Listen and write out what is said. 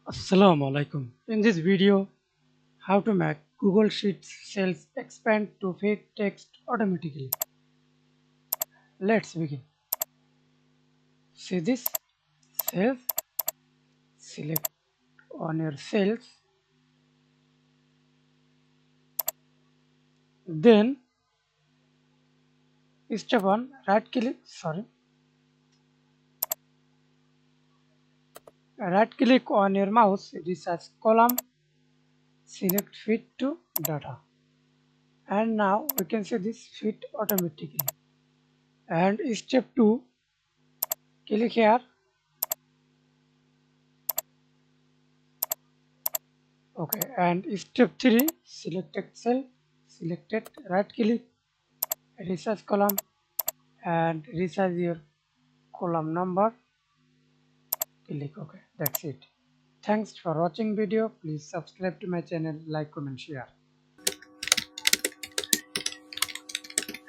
Assalamu Walaikum. In this video, how to make Google Sheets cells expand to fit text automatically. Let's begin. See this cells, select on your cells, then step on right click on your mouse, research column, select fit to data, and now we can see this fit automatically. And step 2, click here. Okay, and step 3, selected cell, selected, right click, research column, and research your column number, click OK. That's it. Thanks for watching video. Please subscribe to my channel, like, comment, share.